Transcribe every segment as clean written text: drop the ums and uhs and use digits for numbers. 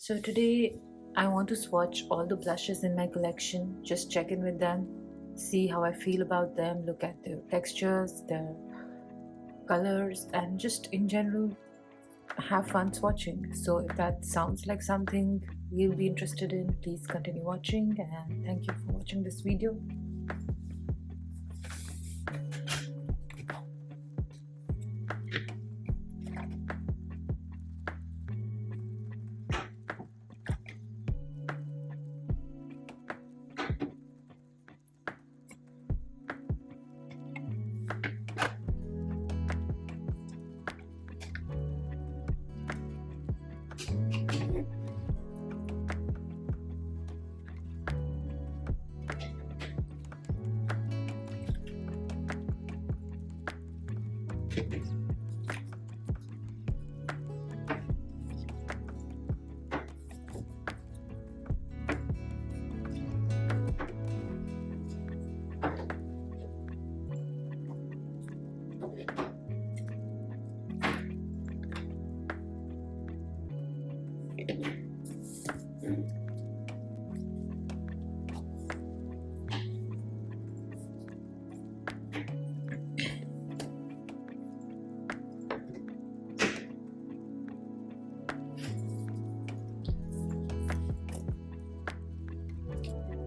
So today I want to swatch all the blushes in my collection, just check in with them, see how I feel about them, look at their textures, their colors, and just in general have fun swatching. So if that sounds like something you'll be interested in, please continue watching, and thank you for watching this video.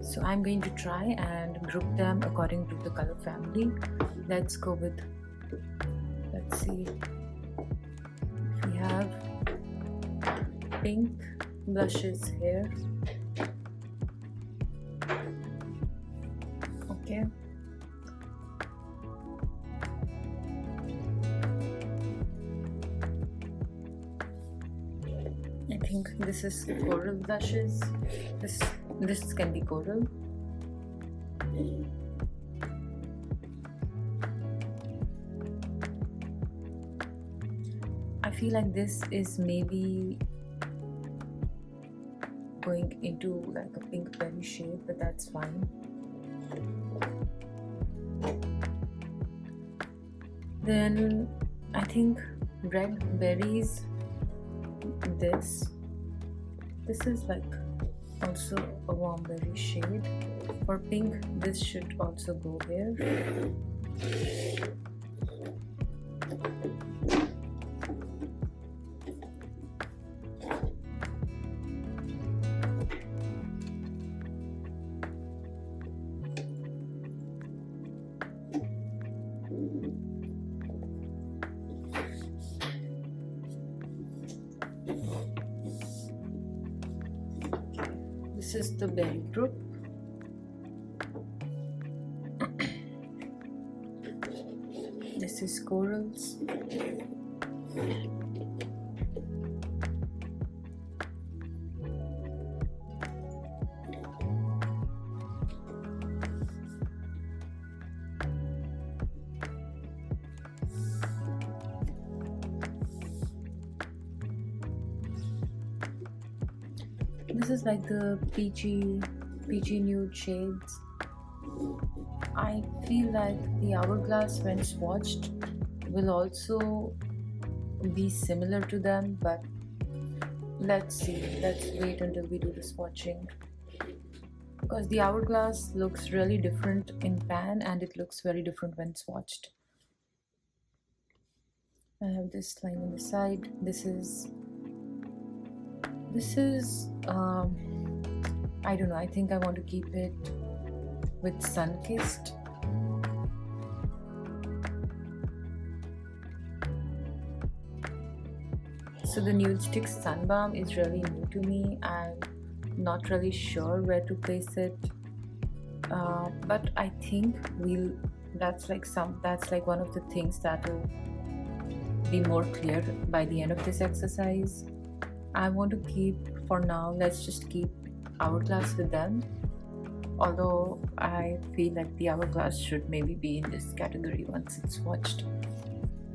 So I'm going to try and group them according to the color family. Let's go with, let's see, we have pink blushes here. Okay. I think this is coral blushes. This can be coral. I feel like this is maybe going into like a pink berry shade, but that's fine. Then I think red berries, this is like also a warm berry shade. For pink, this should also go here. This is the berry group. This is corals. This is like the peachy nude shades. I feel like the Hourglass, when swatched, will also be similar to them, but let's see. Let's wait until we do the swatching, because the Hourglass looks really different in pan and it looks very different when swatched. I have this line on the side. This is I don't know, I think I want to keep it with Sunkissed. So the Nudestix Sun Balm is really new to me. I'm not really sure where to place it, but I think that's like one of the things that will be more clear by the end of this exercise. I want to keep, for now, let's just keep Hourglass with them, although I feel like the Hourglass should maybe be in this category once it's swatched.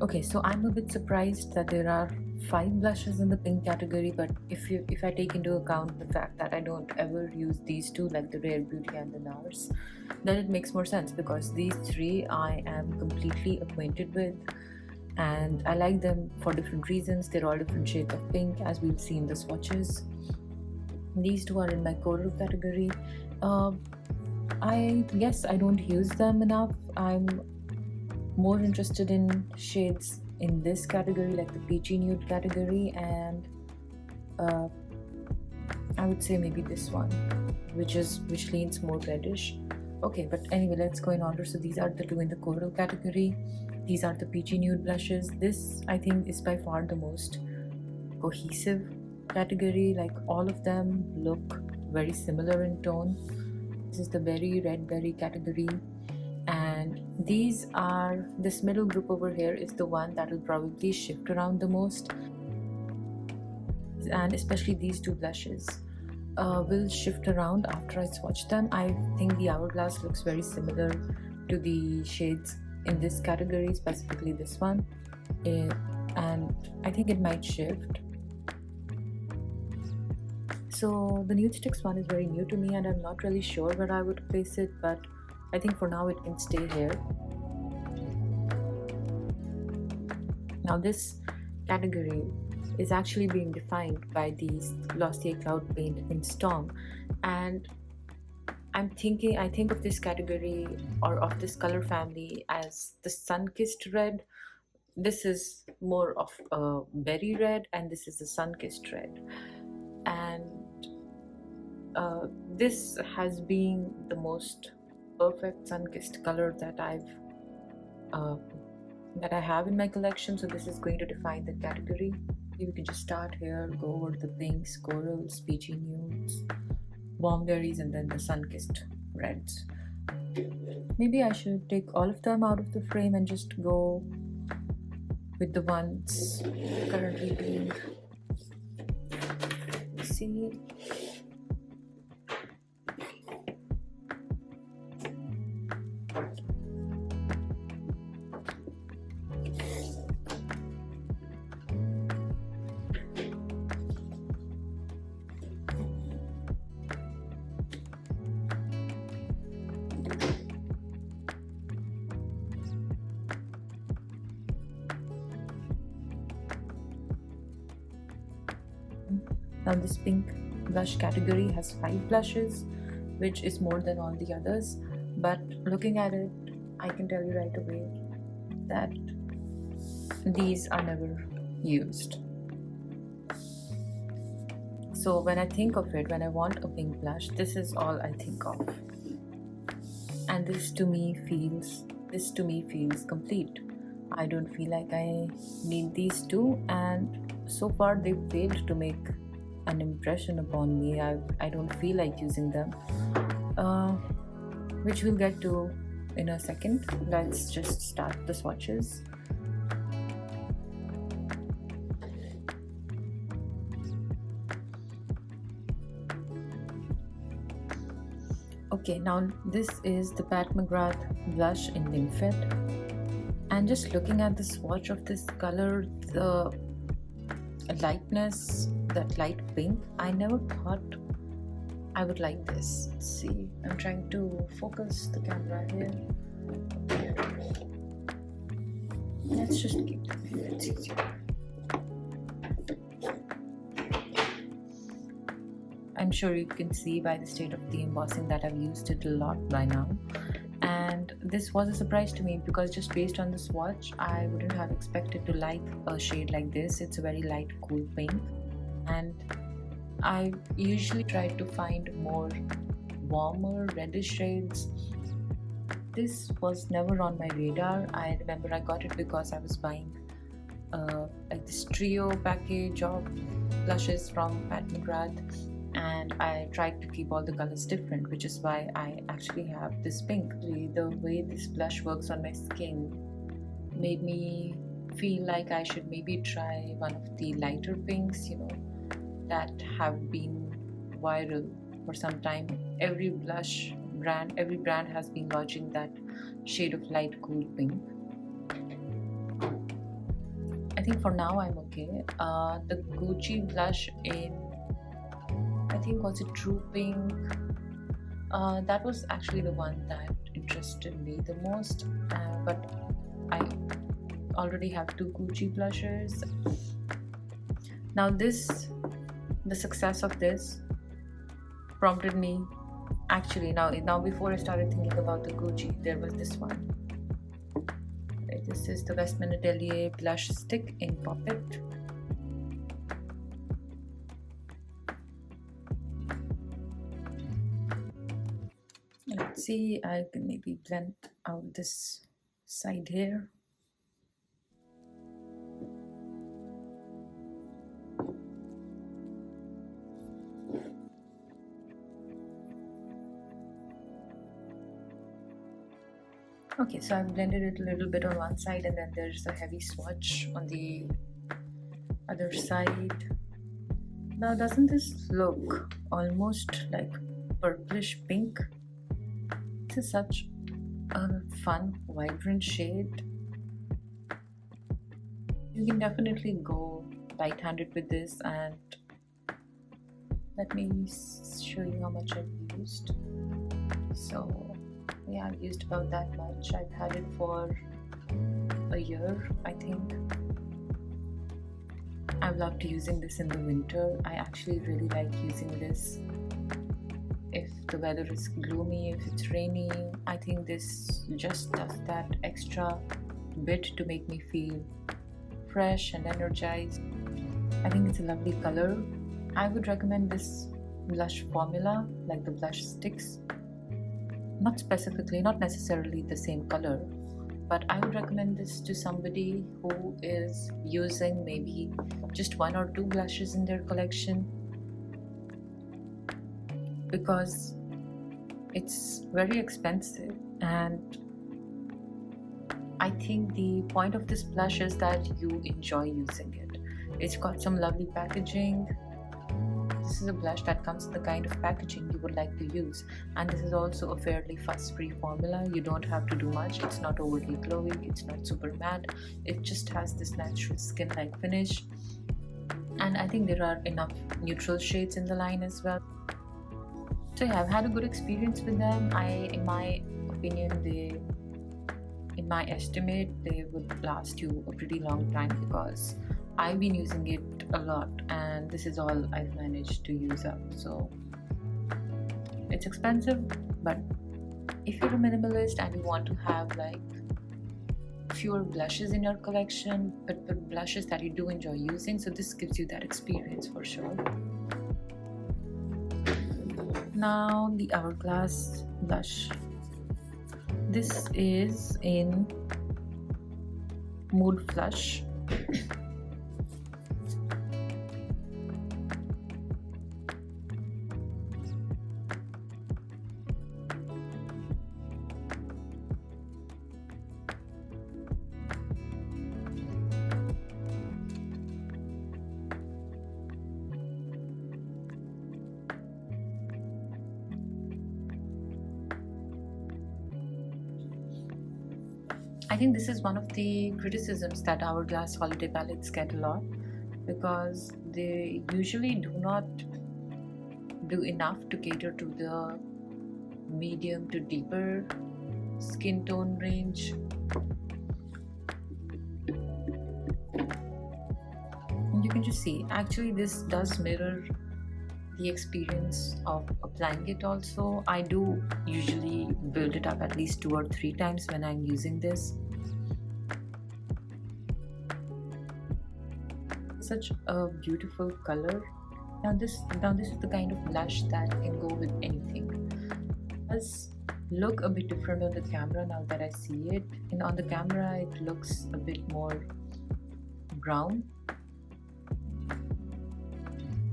Okay, so I'm a bit surprised that there are 5 blushes in the pink category, but if I take into account the fact that I don't ever use these two, like the Rare Beauty and the NARS, then it makes more sense, because these 3 I am completely acquainted with and I like them for different reasons. They're all different shades of pink, as we'll see in the swatches. These two are in my coral category. I guess I don't use them enough. I'm more interested in shades in this category, like the peachy nude category, and I would say maybe this one, which leans more reddish. Okay, but anyway, let's go in order. So these are the two in the coral category. These are the peachy nude blushes. This, I think, is by far the most cohesive category. Like, all of them look very similar in tone. This is the berry red berry category, and this middle group over here is the one that will probably shift around the most, and especially these two blushes will shift around after I swatch them. I think the Hourglass looks very similar to the shades in this category, specifically this one, and I think it might shift. So the Nudestix one is very new to me, and I'm not really sure where I would place it, but I think for now it can stay here. Now this category is actually being defined by the Glossier Cloud Paint in Storm, and I think of this category or of this color family as the Sunkissed red. This is more of a berry red, and this is the Sunkissed red, and this has been the most perfect Sunkissed color that I have in my collection. So this is going to define the category. We can just start here, go over the pinks, corals, peachy nudes, warm berries, and then the Sunkissed reds. Maybe I should take all of them out of the frame and just go with the ones currently being seen. Now this pink blush category has 5 blushes, which is more than all the others, but looking at it, I can tell you right away that these are never used. So when I think of it, when I want a pink blush, this is all I think of, and this to me feels complete. I don't feel like I need these two, and so far they failed to make an impression upon me. I don't feel like using them, which we'll get to in a second. Let's just start the swatches. Okay, now this is the Pat McGrath blush in Nymphette, and just looking at the swatch of this color, the lightness, that light pink, I never thought I would like this. Let's see, I'm trying to focus the camera here. Let's just keep them here, it's easier. I'm sure you can see by the state of the embossing that I've used it a lot by now, and this was a surprise to me because just based on the swatch, I wouldn't have expected to like a shade like this. It's a very light, cool pink, and I usually try to find more warmer, reddish shades. This was never on my radar. I remember I got it because I was buying like this trio package of blushes from Pat McGrath, and I tried to keep all the colors different, which is why I actually have this pink. The way this blush works on my skin made me feel like I should maybe try one of the lighter pinks, you know, that have been viral for some time. Every brand has been launching that shade of light cool pink. I think for now I'm okay. The Gucci blush in, I think, was it True Pink? That was actually the one that interested me the most, but I already have 2 Gucci blushes. Now the success of this prompted me. Actually, now before I started thinking about the Gucci, there was this one. This is the Westman Atelier blush stick in Poppet. Let's see, I can maybe blend out this side here. Okay, so I've blended it a little bit on one side, and then there's a heavy swatch on the other side. Now, doesn't this look almost like purplish pink? This is such a fun, vibrant shade. You can definitely go light-handed with this, and let me show you how much I've used. So yeah, I've used about that much. I've had it for a year, I think. I've loved using this in the winter. I actually really like using this if the weather is gloomy, if it's rainy. I think this just does that extra bit to make me feel fresh and energized. I think it's a lovely color. I would recommend this blush formula, like the blush sticks. Not specifically, not necessarily the same color, but I would recommend this to somebody who is using maybe just 1 or 2 blushes in their collection, because it's very expensive, and I think the point of this blush is that you enjoy using it. It's got some lovely packaging. This is a blush that comes in the kind of packaging you would like to use, and this is also a fairly fuss-free formula. You don't have to do much. It's not overly glowy, it's not super matte. It just has this natural skin-like finish, and I think there are enough neutral shades in the line as well. So yeah, I've had a good experience with them. In my opinion, in my estimate, they would last you a pretty long time, because I've been using it a lot and this is all I've managed to use up. So it's expensive, but if you're a minimalist and you want to have like fewer blushes in your collection, but blushes that you do enjoy using, so this gives you that experience for sure. Now the Hourglass blush. This is in Mood Flush. I think this is one of the criticisms that Hourglass holiday palettes get a lot, because they usually do not do enough to cater to the medium to deeper skin tone range. And you can just see, actually this does mirror the experience of applying it also. I do usually build it up at least 2 or 3 times when I'm using this. Such a beautiful color. Now this is the kind of blush that can go with anything. It does look a bit different on the camera now that I see it. And on the camera it looks a bit more brown,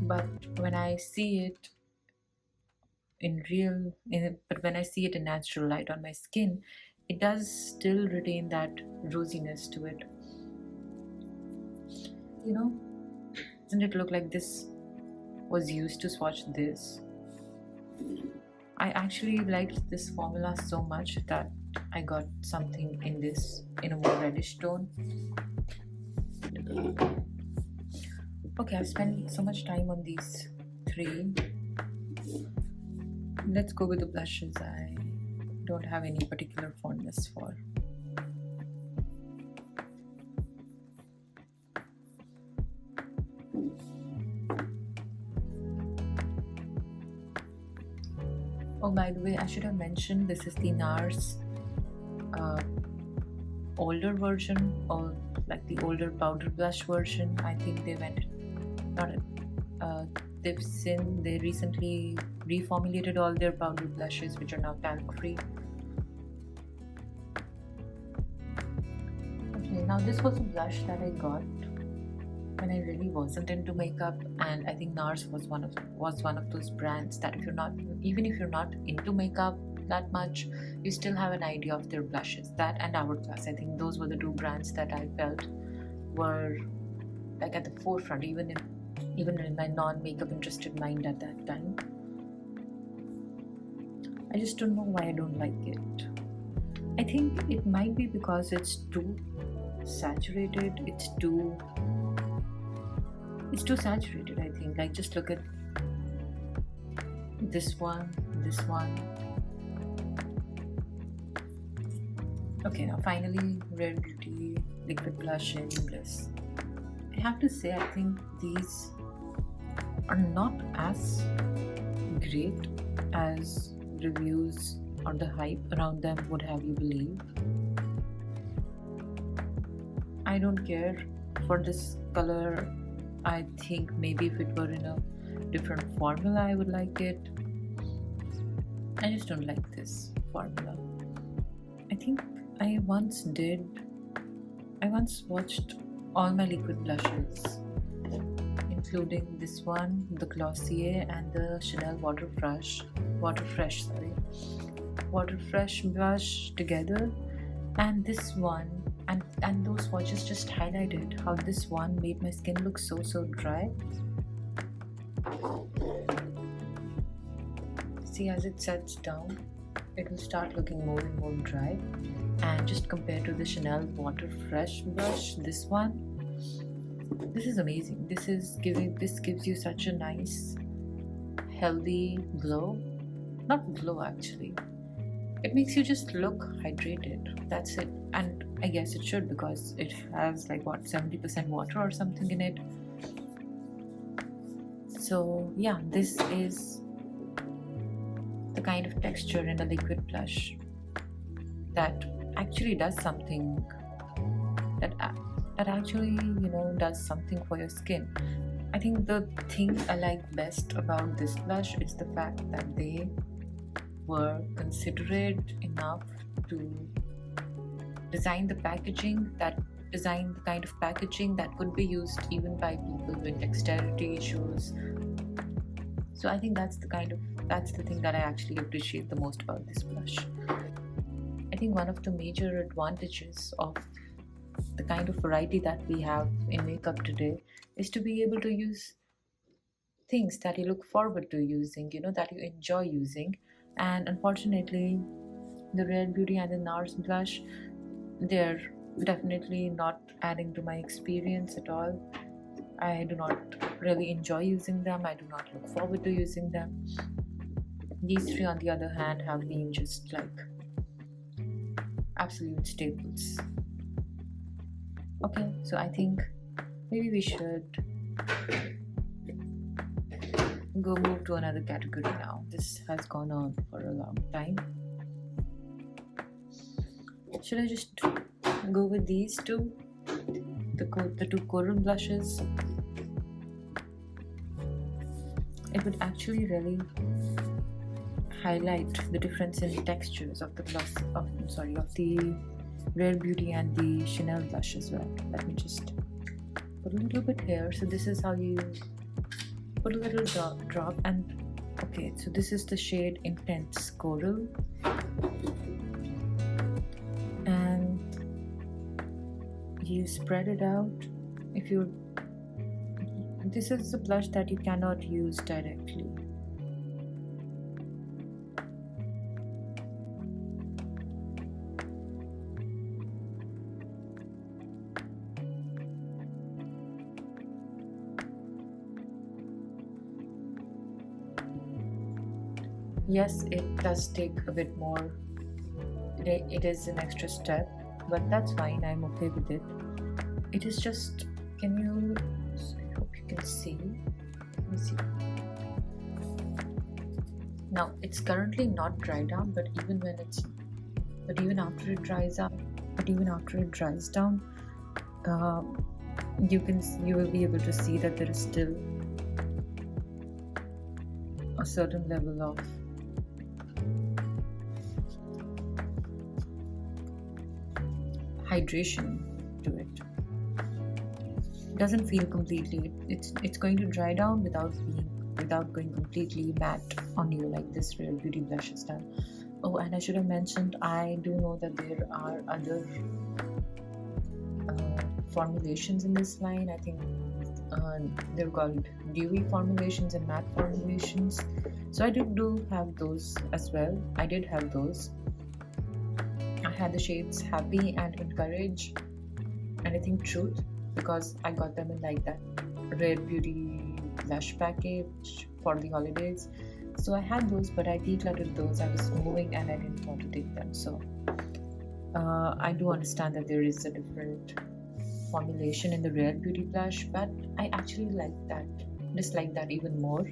but when I see it when I see it in natural light on my skin, it does still retain that rosiness to it. You know, doesn't it look like this was used to swatch this? I actually liked this formula so much that I got something in this in a more reddish tone. Okay, I've spent so much time on these 3. Let's go with the blushes I don't have any particular fondness for. Oh, by the way, I should have mentioned this is the NARS uh, older version, or like the older powder blush version. I think they went not they recently reformulated all their powder blushes, which are now talc free. Okay, now this was a blush that I got when I really wasn't into makeup, and I think NARS was one of those brands that if you're not into makeup that much, you still have an idea of their blushes. That and Hourglass, I think those were the two brands that I felt were like at the forefront, even in my non-makeup interested mind at that time. I just don't know why I don't like it. I think it might be because it's too saturated. It's too saturated, I think. Like, just look at this one. Okay, now finally, Rare Beauty Liquid Blush in Bliss. I have to say, I think these are not as great as reviews or the hype around them would have you believe. I don't care for this color. I think maybe if it were in a different formula, I would like it. I just don't like this formula. I think I once swatched all my liquid blushes, including this one, the Glossier, and the Chanel Waterfresh blush together, and this one, and those swatches just highlighted how this one made my skin look so dry. See, as it sets down, it will start looking more and more dry. And just compared to the Chanel Waterfresh blush, this is amazing. This gives you such a nice, healthy glow. Not glow, actually. It makes you just look hydrated. That's it. And I guess it should, because it has like 70% water or something in it. So yeah, this is the kind of texture in a liquid blush that actually does something, that actually, does something for your skin. I think the thing I like best about this blush is the fact that they were considerate enough to design the kind of packaging that could be used even by people with dexterity issues. So I think that's the thing that I actually appreciate the most about this blush. I think one of the major advantages of the kind of variety that we have in makeup today is to be able to use things that you look forward to using, that you enjoy using. And unfortunately, the Rare Beauty and the NARS blush, they're definitely not adding to my experience at all. I do not really enjoy using them. I do not look forward to using them. These three, on the other hand, have been just like absolute staples. Okay, so I think maybe we should move to another category now. This has gone on for a long time. Should I just go with these two? The two coral blushes? It would actually really highlight the difference in textures of the the Rare Beauty and the Chanel blush as well. Let me just put a little bit here. So this is how you put a little drop, and okay, so this is the shade Intense Coral, and you spread it out. This is a blush that you cannot use directly. Yes, it does take a bit more. It is an extra step, but that's fine. I'm okay with it. It is just, I hope you can see. Let me see. Now it's currently not dried down, but even after it dries down, you will be able to see that there is still a certain level of hydration to it. Doesn't feel completely, it's going to dry down without going completely matte on you like this Rare Beauty blush has done. Oh, and I should have mentioned, I do know that there are other formulations in this line. I think they're called dewy formulations and matte formulations. So I do have those as well. I did have those. I had the shades Happy and Encourage, and I think Truth, because I got them in like that Rare Beauty blush package for the holidays. So I had those, but I decluttered those. I was moving and I didn't want to take them. So I do understand that there is a different formulation in the Rare Beauty blush, but I actually dislike that even more.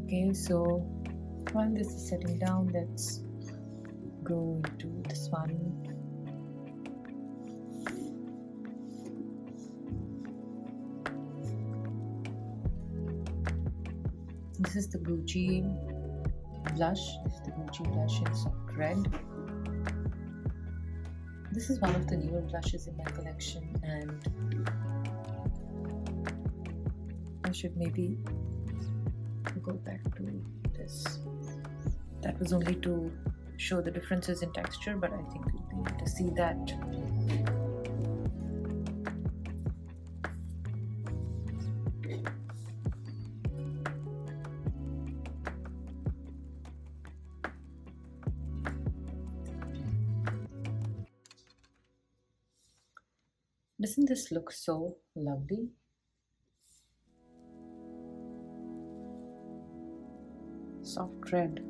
Okay, so while this is setting down, let's go into this one. This is the Gucci blush. This is the Gucci blush in soft red. This is one of the newer blushes in my collection, and I should maybe go back to this. That was only to show the differences in texture, but I think you'll be able to see that. Doesn't this look so lovely? Soft red.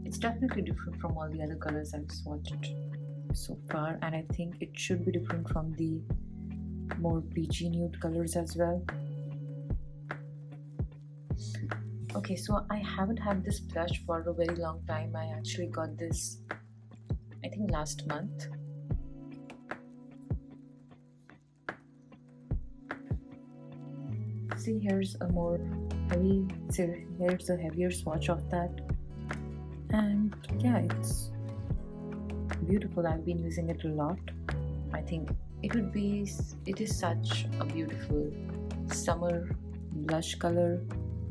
It's definitely different from all the other colors I've swatched so far, and I think it should be different from the more peachy nude colors as well. Okay, so I haven't had this blush for a very long time. I actually got this, I think, last month. See, here's a more heavy, here's a heavier swatch of that, and yeah, it's beautiful. I've been using it a lot. I think it is such a beautiful summer blush color,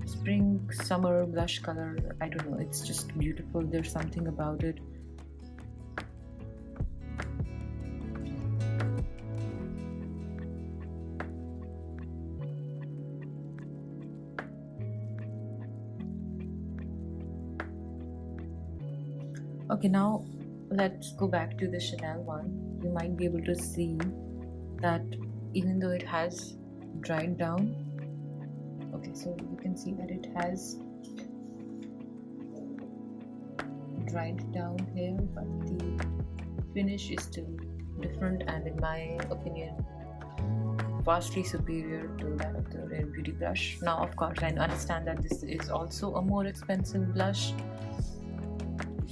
spring summer blush color. I don't know, it's just beautiful. There's something about it. Okay, now let's go back to the Chanel one. You might be able to see that even though it has dried down, okay, so you can see that it has dried down here, but the finish is still different, and in my opinion vastly superior to that of the Rare Beauty blush. Now of course I understand that this is also a more expensive blush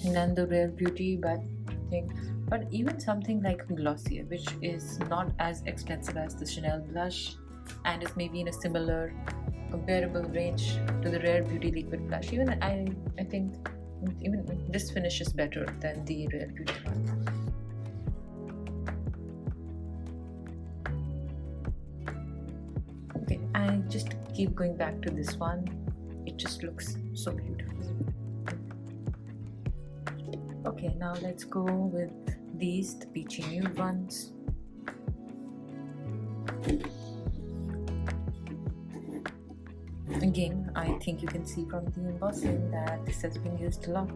than the Rare Beauty, but even something like Glossier, which is not as expensive as the Chanel blush and is maybe in a similar comparable range to the Rare Beauty liquid blush, even I think even this finish is better than the Rare Beauty one. Okay, I just keep going back to this one. It just looks so beautiful. Okay, now let's go with these, the peachy nude ones. Again, I think you can see from the embossing that this has been used a lot.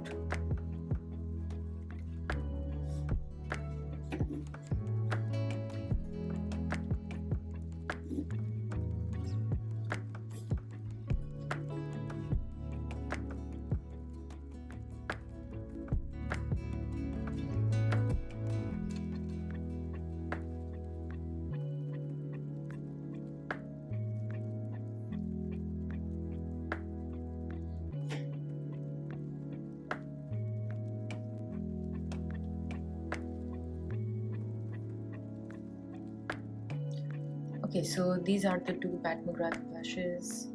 Okay, so these are the two Pat McGrath blushes.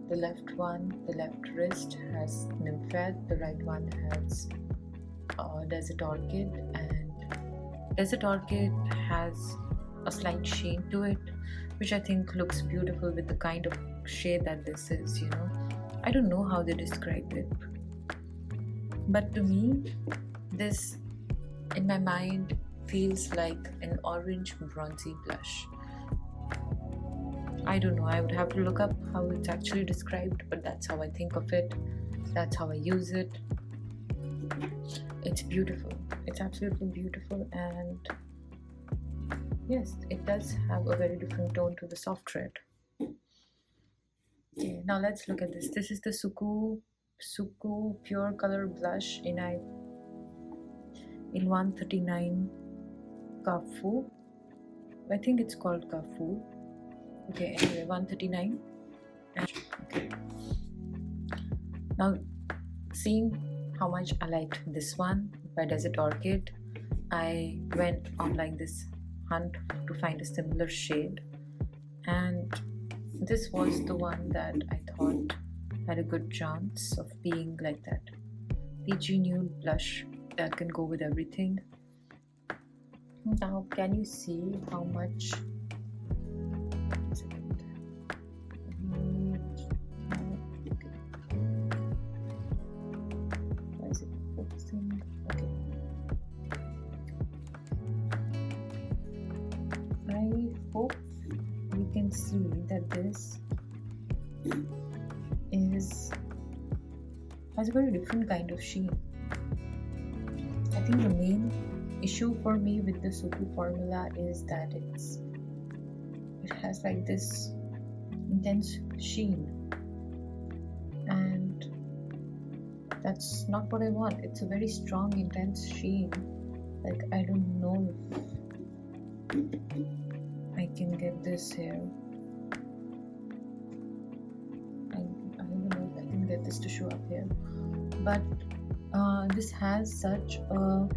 The left one, the left wrist has Nymphette, the right one has Desert Orchid, and Desert Orchid has a slight sheen to it, which I think looks beautiful with the kind of shade that this is, you know. I don't know how they describe it, but to me, this in my mind feels like an orange bronzy blush. I don't know, I would have to look up how it's actually described, but that's how I think of it, that's how I use it. It's beautiful, it's absolutely beautiful, and yes, it does have a very different tone to the soft red. Okay, now let's look at this. This is the Suqqu Pure Color Blush in 139 Kafuu. I think it's called Kafuu. Okay, anyway, 139. Okay. Now, seeing how much I liked this one by Desert Orchid, I went on like this hunt to find a similar shade, and this was the one that I thought had a good chance of being like that peachy nude blush that can go with everything. Now, can you see how much? Why is it focusing? Okay. I hope you can see that this has a very different kind of sheen. I think the main issue for me with the Suqqu formula is that it has like this intense sheen, and that's not what I want. It's a very strong, intense sheen. Like, I don't know if I can get this here. I don't know if I can get this to show up here, but this has such a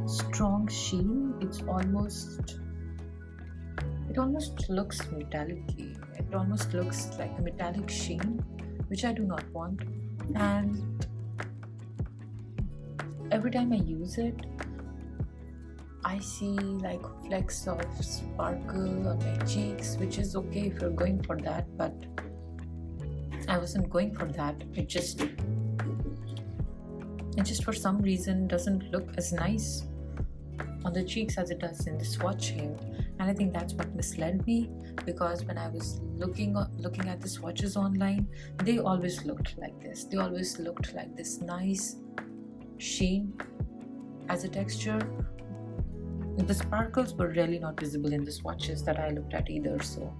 strong sheen. It almost looks metallic-y. It almost looks like a metallic sheen, which I do not want. And every time I use it, I see like flecks of sparkle on my cheeks, which is okay if you're going for that, but I wasn't going for that. It just for some reason doesn't look as nice on the cheeks as it does in the swatch here, and I think that's what misled me, because when I was looking at the swatches online, they always looked like this. They always looked like this nice sheen as a texture. The sparkles were really not visible in the swatches that I looked at either, so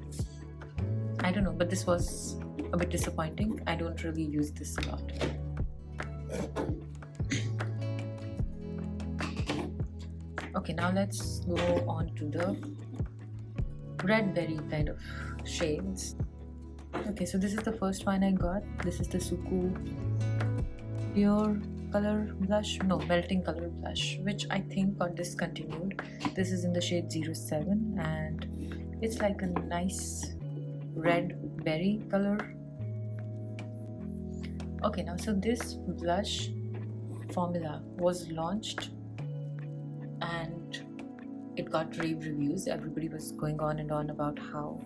I don't know, but this was a bit disappointing. I don't really use this a lot. Okay, now let's go on to the red berry kind of shades. Okay, so this is the first one I got. This is the Suqqu Pure Color Blush, no, Melting Color Blush, which I think got discontinued. This is in the shade 07, and it's like a nice red berry color. Okay, now so this blush formula was launched and it got rave reviews. Everybody was going on and on about how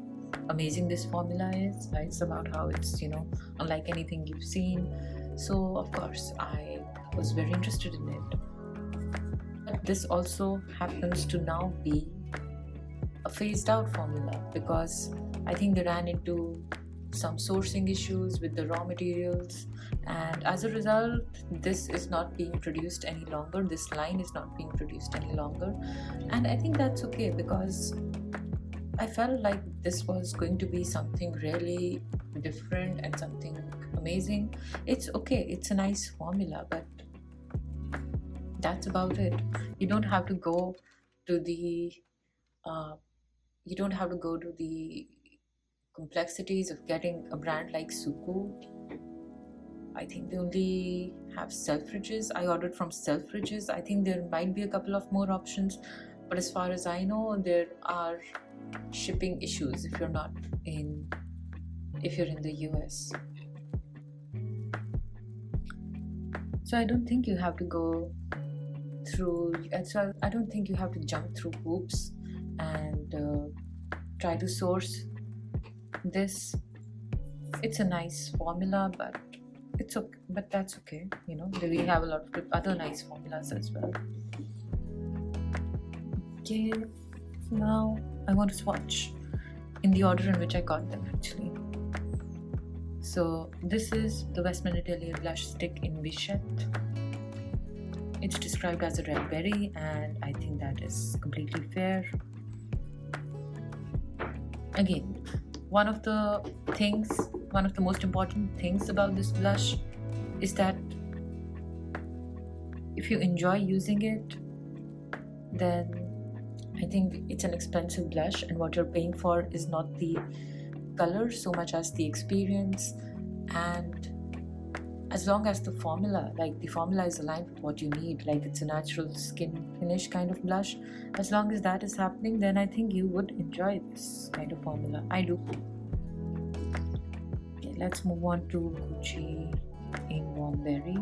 amazing this formula is, right? About how it's, you know, unlike anything you've seen. So of course I was very interested in it. But this also happens to now be a phased out formula, because I think they ran into some sourcing issues with the raw materials, and as a result this is not being produced any longer. This line is not being produced any longer, and I think that's okay, because I felt like this was going to be something really different and something amazing. It's okay, it's a nice formula, but that's about it. You don't have to go to the complexities of getting a brand like Suqqu. I think they only have Selfridges. I ordered from Selfridges. I think there might be a couple of more options, but as far as I know, there are shipping issues if you're in the US. So I don't think you have to go through, so I don't think you have to jump through hoops and try to source this. It's a nice formula, but it's okay, but that's okay, you know. We have a lot of other nice formulas as well. Okay, now I want to swatch in the order in which I got them actually. So this is the Westman Atelier blush stick in Bichette. It's described as a red berry, and I think that is completely fair. Again, one of the most important things about this blush is that if you enjoy using it, then I think it's an expensive blush, and what you're paying for is not the color so much as the experience. And as long as the formula is aligned with what you need, like it's a natural skin finish kind of blush, as long as that is happening, then I think you would enjoy this kind of formula. I do. Okay, let's move on to Gucci in Warm Berry.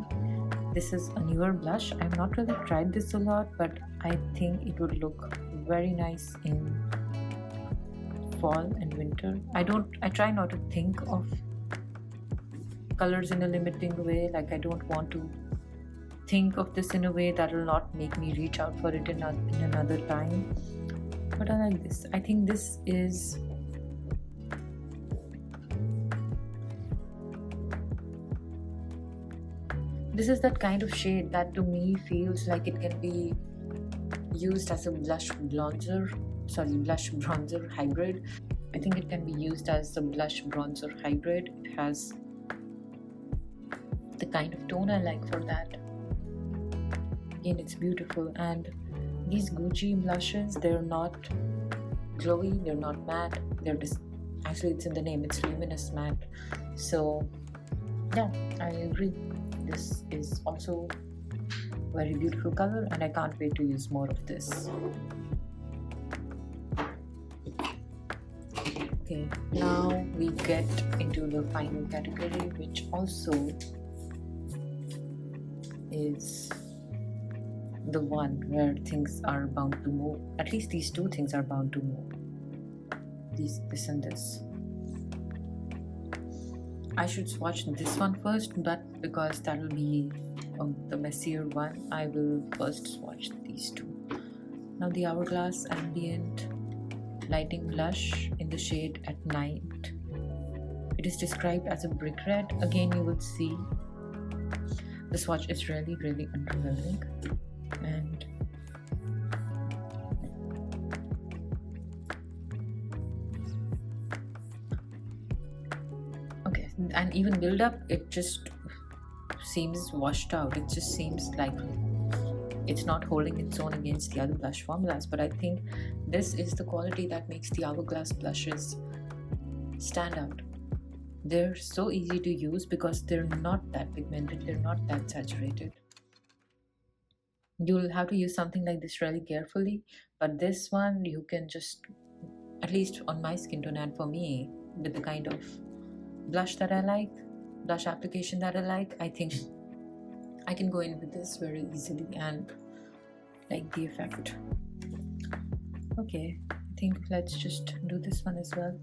This is a newer blush. I've not really tried this a lot, but I think it would look very nice in fall and winter. I try not to think of colors in a limiting way. Like, I don't want to think of this in a way that will not make me reach out for it in another time. But I like this. I think this is that kind of shade that to me feels like it can be used as a blush bronzer hybrid. I think it can be used as a blush bronzer hybrid. It has the kind of tone I like for that. Again, it's beautiful. And these Gucci blushes, they're not glowy, they're not matte, they're just, actually it's in the name, it's luminous matte. So yeah, I agree. This is also a very beautiful color, and I can't wait to use more of this. Okay, now we get into the final category, which also is the one where things are bound to move. At least these two things are bound to move. This and this. I should swatch this one first, but because that will be the messier one, I will first swatch these two. Now the Hourglass Ambient Lighting Blush in the shade at Night. It is described as a brick red. Again, you would see the swatch is really, really underwhelming. And okay, and even build up, it just seems washed out. It just seems like it's not holding its own against the other blush formulas. But I think this is the quality that makes the Hourglass blushes stand out. They're so easy to use because they're not that pigmented, they're not that saturated. You'll have to use something like this really carefully, but this one you can just, at least on my skin tone and for me, with the kind of blush that I like, blush application that I like, I think I can go in with this very easily and like the effect. Okay, I think let's just do this one as well.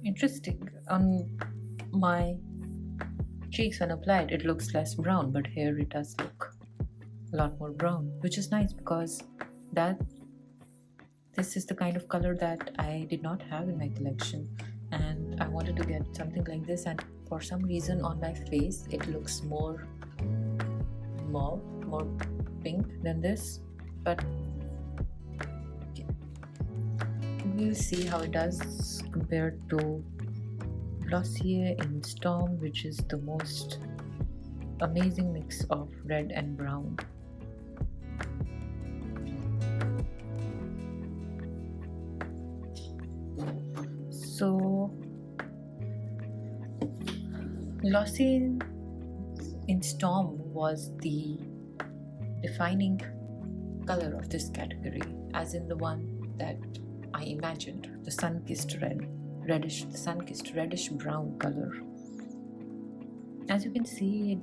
Interesting. On my cheeks when applied, it looks less brown, but here it does look a lot more brown, which is nice because this is the kind of color that I did not have in my collection, and I wanted to get something like this. And for some reason on my face it looks more mauve, more pink than this, but okay. We'll see how it does compared to Glossier in Storm, which is the most amazing mix of red and brown. So Glossier in Storm was the defining color of this category, as in the one that I imagined, the sun-kissed reddish brown color. As you can see,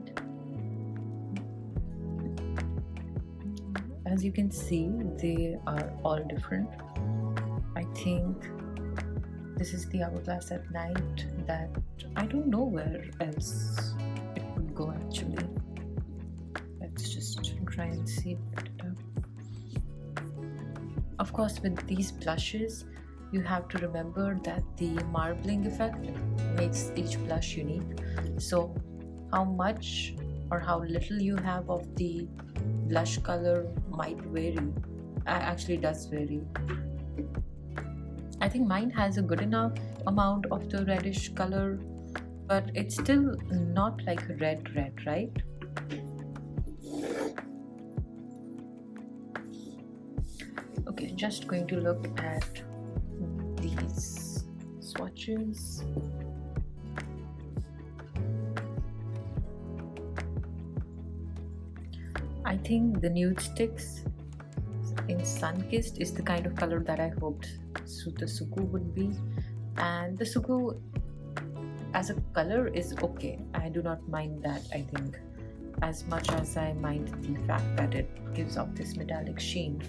they are all different. I think this is the Hourglass at Night that I don't know where else it would go actually. Let's just try and see. Of course, with these blushes, you have to remember that the marbling effect makes each blush unique. So how much or how little you have of the blush color might vary. Actually does vary. I think mine has a good enough amount of the reddish color, but it's still not like red, right? Okay, just going to look at these swatches. I think the Nudestix in Sunkissed is the kind of color that I hoped the Suqqu would be, and the Suqqu as a color is okay. I do not mind that, I think, as much as I mind the fact that it gives off this metallic sheen.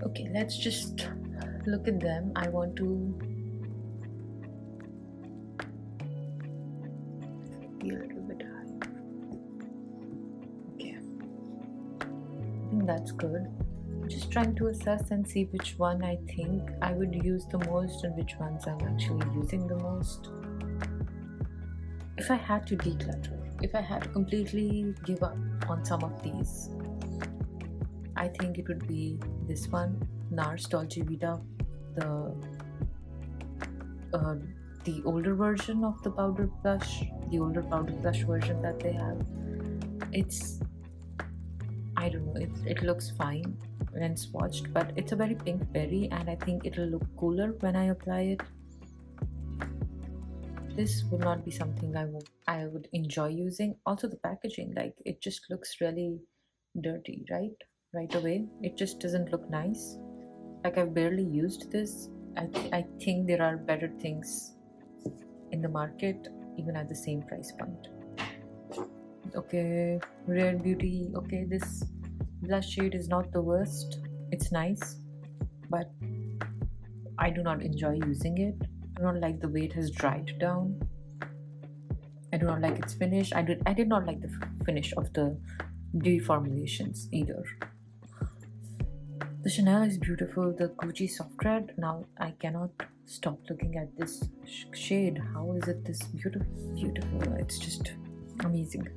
Okay, let's just look at them. I want to be a little bit higher. Okay, I think that's good. I'm just trying to assess and see which one I think I would use the most and which ones I'm actually using the most. If I had to declutter, if I had to completely give up on some of these, I think it would be this one, NARS Dolce Vita, the older version of the powder blush, the older powder blush version that they have. I don't know, it looks fine when swatched, but it's a very pink berry, and I think it'll look cooler when I apply it. This would not be something I would enjoy using. Also, the packaging, like, it just looks really dirty, right away. It just doesn't look nice. Like, I've barely used this. I think there are better things in the market, even at the same price point. Okay, Rare Beauty. Okay, this blush shade is not the worst. It's nice, but I do not enjoy using it. I do not like the way it has dried down. I do not like its finish. I did not like the finish of the dewy formulations either. The Chanel is beautiful. The Gucci Soft Red. Now I cannot stop looking at this shade. How is it this beautiful? It's just amazing.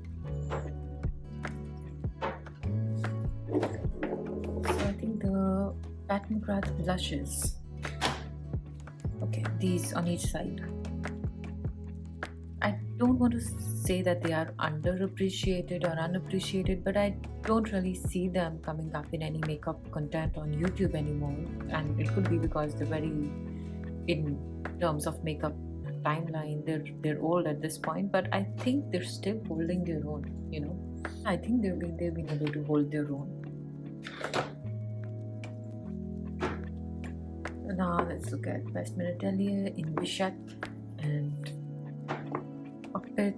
So I think the McGrath blushes. Okay, these on each side. I don't want to say that they are underappreciated or unappreciated, but I don't really see them coming up in any makeup content on YouTube anymore, and it could be because they're very, in terms of makeup timeline, they're old at this point, but I think they're still holding their own, you know. I think they've been able to hold their own. Now let's look at Westman Atelier in Bichette and Poppet.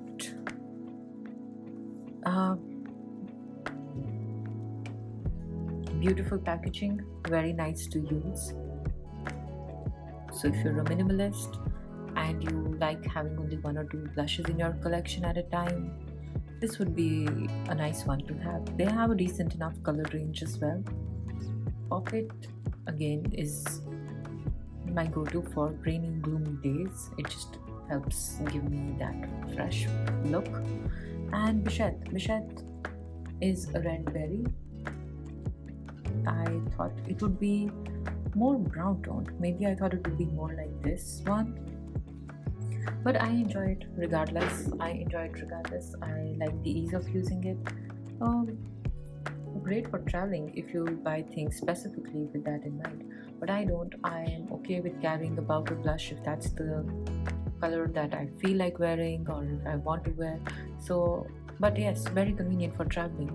Beautiful packaging, very nice to use. So if you're a minimalist and you like having only 1 or 2 blushes in your collection at a time, this would be a nice one to have. They have a decent enough color range as well. Poppet again is my go-to for rainy, gloomy days. It just helps give me that fresh look. And Bichette is a red berry. I thought it would be more brown toned. Maybe I thought it would be more like this one, but I enjoy it regardless. I like the ease of using it. great for traveling if you buy things specifically with that in mind. But I don't. I am okay with carrying a powder blush if that's the color that I feel like wearing or if I want to wear. So, but yes, very convenient for traveling.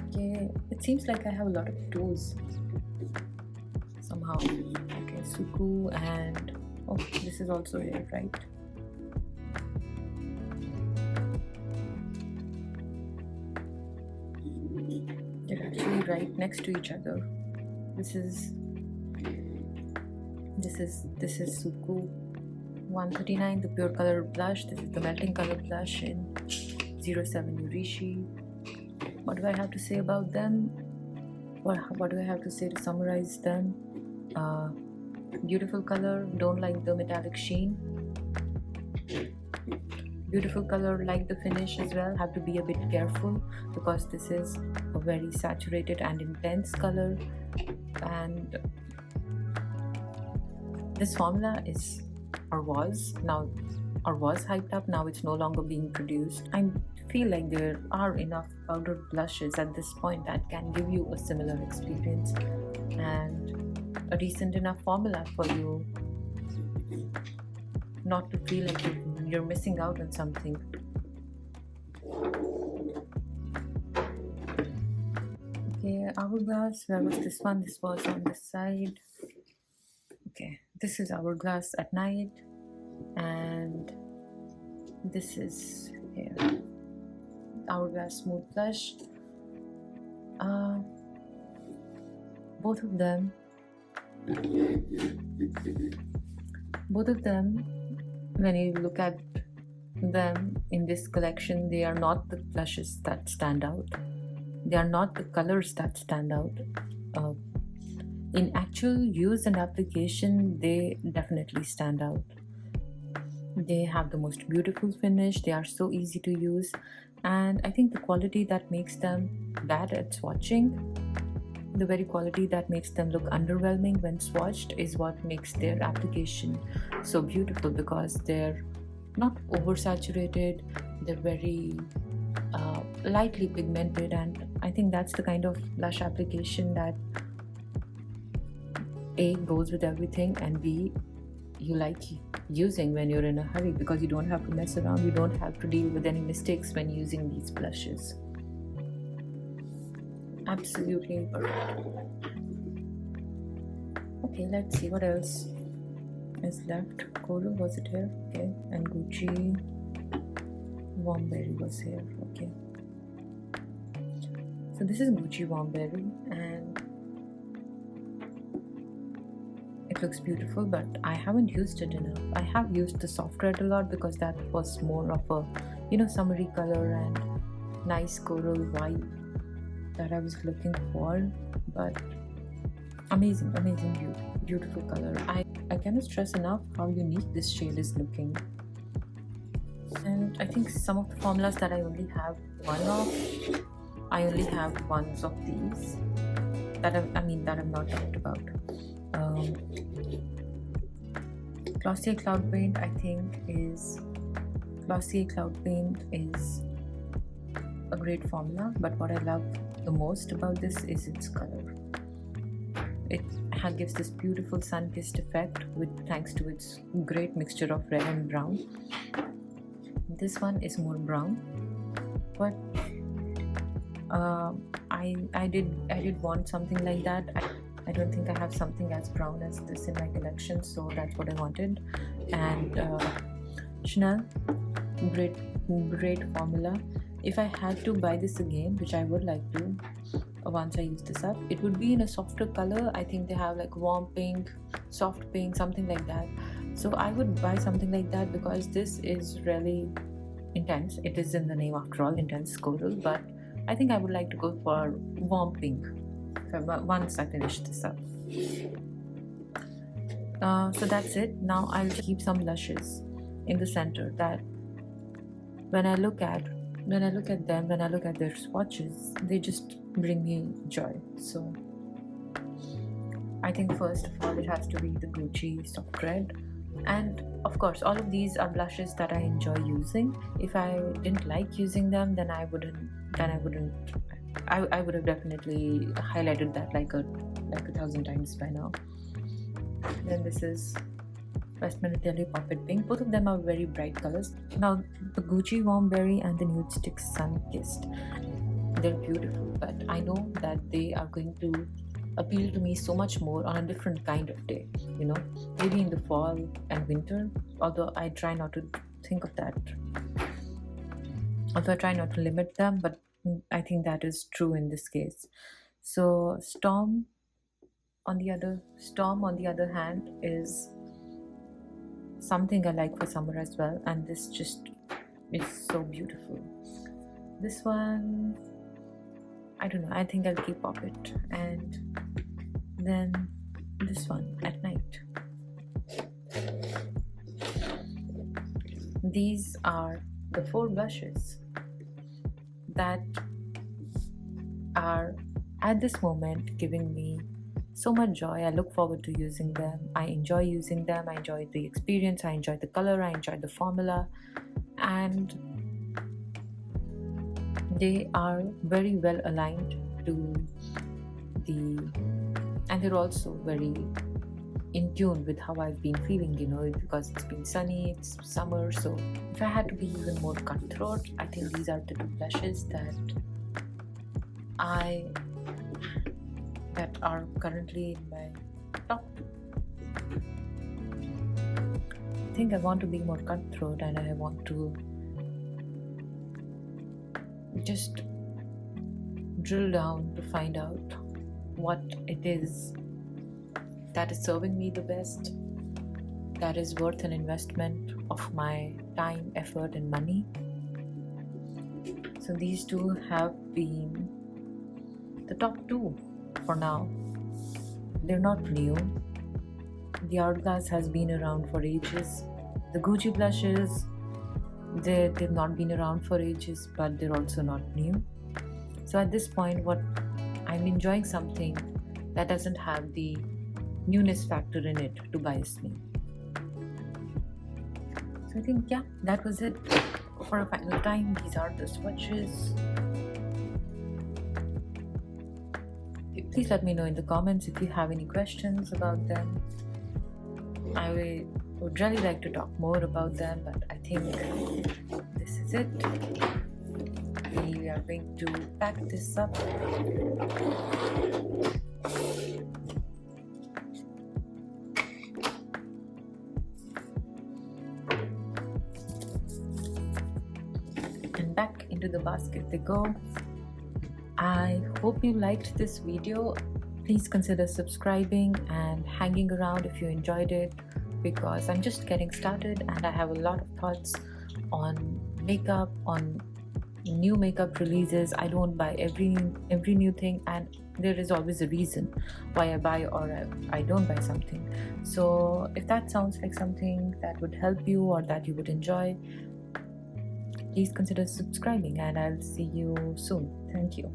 Okay, it seems like I have a lot of tools somehow. Okay, Suqqu, and oh, this is also here, right? They're actually right next to each other. This is Suqqu 139, the pure color blush. This is the melting color blush in 07 Yoiurushi. What do I have to say about them? What do I have to say to summarize them? Beautiful color, don't like the metallic sheen. Beautiful color, like the finish as well. Have to be a bit careful because this is a very saturated and intense color, and this formula is or was hyped up. Now it's no longer being produced. I feel like there are enough powder blushes at this point that can give you a similar experience and a decent enough formula for you not to feel like you're missing out on something. Okay, Hourglass, where was this one? This was on this side. Okay, this is Hourglass at night, and this is here. Hourglass Smooth Blush. Both of them, when you look at them in this collection, they are not the blushes that stand out. They are not the colors that stand out. In actual use and application, they definitely stand out. They have the most beautiful finish. They are so easy to use, and I think the quality that makes them bad at swatching, the very quality that makes them look underwhelming when swatched, is what makes their application so beautiful, because they're not oversaturated, they're very lightly pigmented, and I think that's the kind of blush application that A, goes with everything, and B, you like using when you're in a hurry, because you don't have to mess around, you don't have to deal with any mistakes when using these blushes. Absolutely perfect. Okay, let's see what else is left. Coral, was it here? Okay, and Gucci Warm Berry was here. Okay, so this is Gucci Warm Berry, and it looks beautiful, but I haven't used it enough. I have used the soft red a lot because that was more of a, summery color and nice coral vibe that I was looking for. But amazing, beautiful color. I cannot stress enough how unique this shade is looking. And I think some of the formulas that I only have one of, I only have ones of these that I'm not talked about. Glossier Cloud Paint, I think Glossier Cloud Paint is a great formula, but what I love the most about this is its color. It gives this beautiful sun-kissed effect thanks to its great mixture of red and brown. This one is more brown, but I did want something like that. I don't think I have something as brown as this in my collection, so that's what I wanted. And Chanel, great formula. If I had to buy this again, which I would like to once I use this up, it would be in a softer color. I think they have like warm pink, soft pink, something like that. So I would buy something like that because this is really intense. It is in the name after all, intense coral, but I think I would like to go for warm pink once I finish this up. So that's it. Now I'll just keep some blushes in the center that when I look at them, when I look at their swatches, they just bring me joy. So I think first of all it has to be the Gucci Soft Red, and of course, all of these are blushes that I enjoy using. If I didn't like using them, then I would have definitely highlighted that like a 1,000 times by now. Then this is Westman Atelier Poppet Pink. Both of them are very bright colors. Now the Gucci Warm Berry and the Nudestix Sunkissed, they're beautiful, but I know that they are going to appeal to me so much more on a different kind of day, you know, maybe in the fall and winter, although I try not to think of that, although I try not to limit them, but I think that is true in this case. So Storm on the other hand is something I like for summer as well, and this just is so beautiful. This one, I don't know, I think I'll keep Poppet, and then this one at night. These are the 4 blushes that are at this moment giving me so much joy. I look forward to using them. I enjoy using them. I enjoy the experience. I enjoy the color. I enjoy the formula, and they are very well aligned to and they're also very in tune with how I've been feeling, you know, because it's been sunny, it's summer. So if I had to be even more cutthroat, I think these are the 2 blushes that are currently in my top 2. I think I want to be more cutthroat, and I want to just drill down to find out what it is that is serving me the best, that is worth an investment of my time, effort, and money. So these 2 have been the top 2 for now. They're not new. The Hourglass has been around for ages. The Gucci blushes, they've not been around for ages, but they're also not new. So at this point, what I'm enjoying something that doesn't have the newness factor in it to bias me. So I think, yeah, that was it for a final time. These are the swatches. Please let me know in the comments if you have any questions about them. I would really like to talk more about them, but I think this is it. We are going to pack this up. And back into the basket they go. I hope you liked this video. Please consider subscribing and hanging around if you enjoyed it, because I'm just getting started and I have a lot of thoughts on makeup, on new makeup releases. I don't buy every new thing, and there is always a reason why I buy or I don't buy something. So if that sounds like something that would help you or that you would enjoy, please consider subscribing, and I'll see you soon. Thank you.